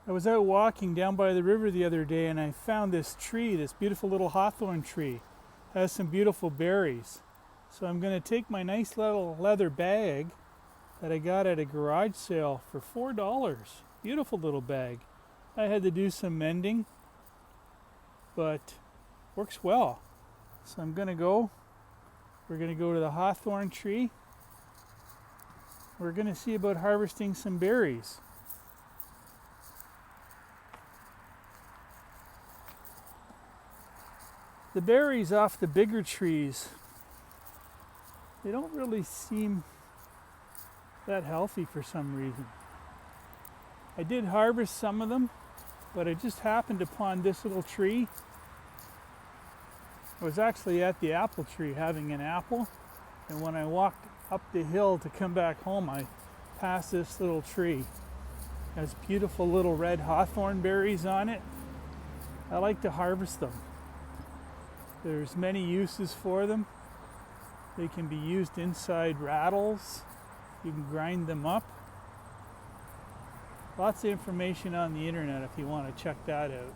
I was out walking down by the river the other day and I found this tree, this beautiful little hawthorn tree. It has some beautiful berries. So I'm going to take my nice little leather bag that I got at a garage sale for $4. Beautiful little bag. I had to do some mending, but works well. So we're going to go to the hawthorn tree. We're going to see about harvesting some berries. The berries off the bigger trees, they don't really seem that healthy for some reason. I did harvest some of them, but I just happened upon this little tree. I was actually at the apple tree having an apple, and when I walked up the hill to come back home, I passed this little tree. It has beautiful little red hawthorn berries on it. I like to harvest them. There's many uses for them. They can be used inside rattles. You can grind them up. Lots of information on the internet if you want to check that out.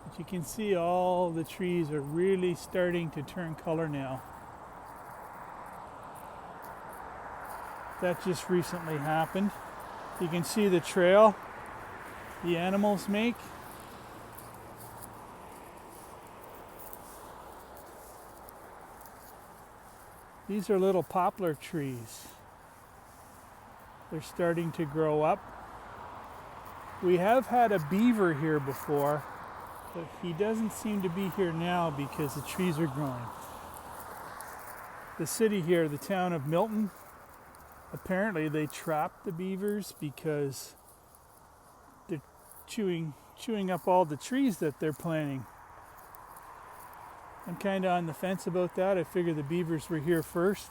But you can see all the trees are really starting to turn color now. That just recently happened. You can see the trail the animals make. These are little poplar trees. They're starting to grow up. We have had a beaver here before, but he doesn't seem to be here now because the trees are growing. The city here, the town of Milton, apparently they trap the beavers because they're chewing up all the trees that they're planting. I'm kind of on the fence about that. I figure the beavers were here first.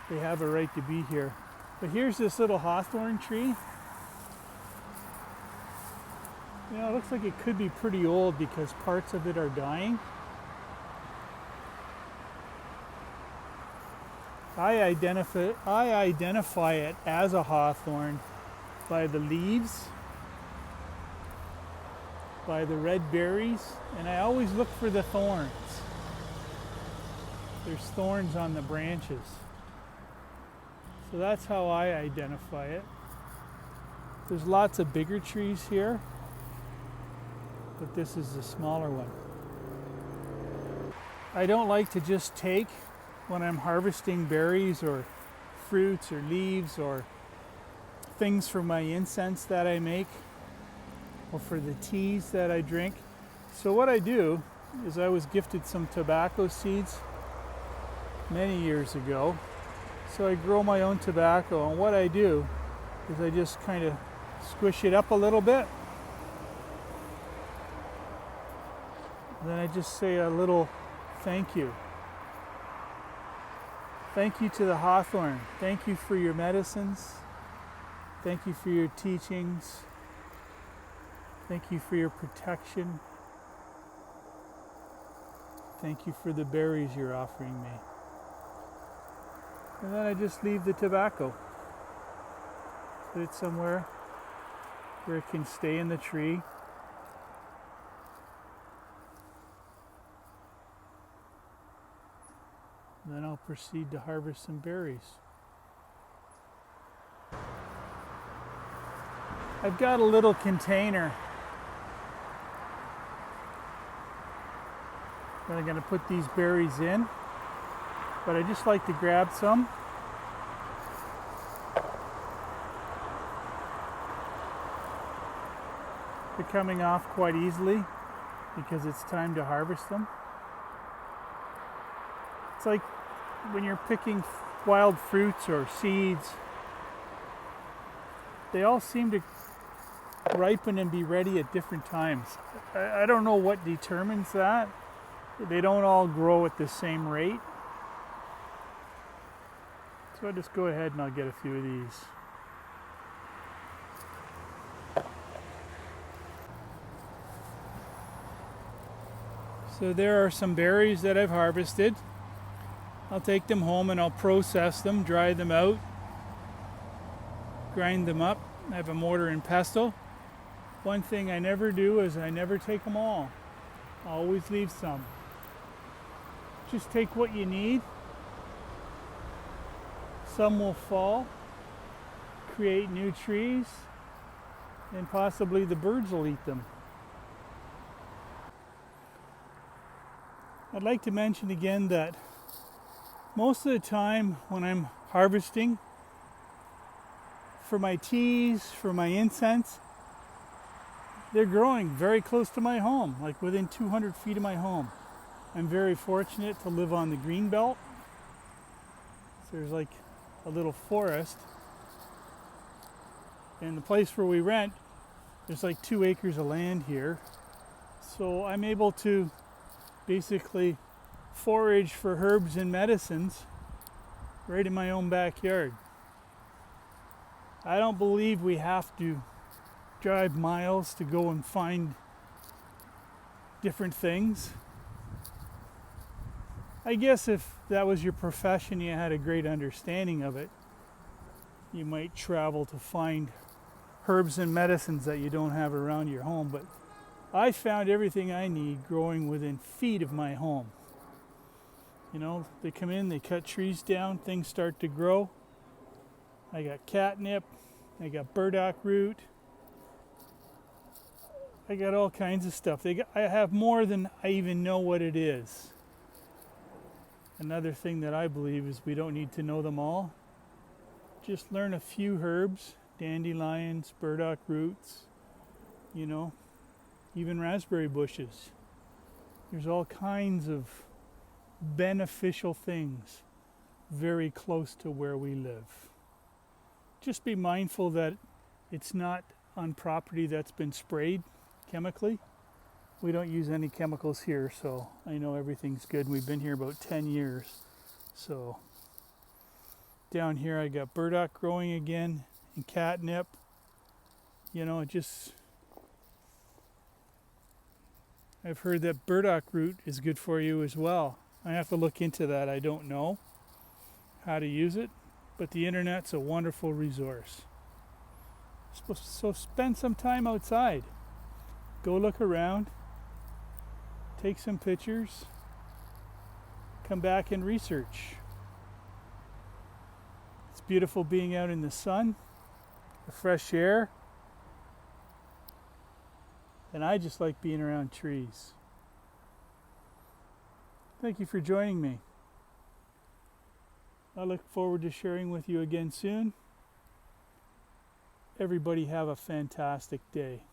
They have a right to be here. But here's this little hawthorn tree. You know, it looks like it could be pretty old because parts of it are dying. I identify it as a hawthorn by the leaves, by the red berries, and I always look for the thorns. There's thorns on the branches. So that's how I identify it. There's lots of bigger trees here, but this is the smaller one. I don't like to just take when I'm harvesting berries or fruits or leaves or things for my incense that I make or for the teas that I drink. So what I do is I was gifted some tobacco seeds many years ago. So I grow my own tobacco, and what I do is I just kind of squish it up a little bit. And then I just say a little thank you. Thank you to the hawthorn. Thank you for your medicines. Thank you for your teachings. Thank you for your protection. Thank you for the berries you're offering me. And then I just leave the tobacco. Put it somewhere where it can stay in the tree. And then I'll proceed to harvest some berries. I've got a little container that I'm going to put these berries in, but I just like to grab some. They're coming off quite easily because it's time to harvest them. It's like when you're picking wild fruits or seeds, they all seem to ripen and be ready at different times. I don't know what determines that. They don't all grow at the same rate. So I'll just go ahead and I'll get a few of these. So there are some berries that I've harvested. I'll take them home and I'll process them, dry them out, grind them up, I have a mortar and pestle. One thing I never do is I never take them all. I always leave some. Just take what you need. Some will fall, create new trees, and possibly the birds will eat them. I'd like to mention again that most of the time when I'm harvesting for my teas, for my incense, they're growing very close to my home, like within 200 feet of my home. I'm very fortunate to live on the green belt. So there's like a little forest. And the place where we rent, there's like 2 acres of land here. So I'm able to basically forage for herbs and medicines right in my own backyard. I don't believe we have to drive miles to go and find different things. I guess if that was your profession, you had a great understanding of it, you might travel to find herbs and medicines that you don't have around your home, but I found everything I need growing within feet of my home. You know, they come in, they cut trees down, things start to grow. I got catnip, I got burdock root, I got all kinds of stuff. I have more than I even know what it is. Another thing that I believe is we don't need to know them all. Just learn a few herbs, dandelions, burdock roots, you know, even raspberry bushes. There's all kinds of beneficial things very close to where we live. Just be mindful that it's not on property that's been sprayed chemically. We don't use any chemicals here, so I know everything's good. We've been here about 10 years. So down here I got burdock growing again and catnip. You know, I've heard that burdock root is good for you as well. I have to look into that. I don't know how to use it, but the internet's a wonderful resource. So spend some time outside. Go look around. Take some pictures. Come back and research. It's beautiful being out in the sun, the fresh air. And I just like being around trees. Thank you for joining me. I look forward to sharing with you again soon. Everybody have a fantastic day.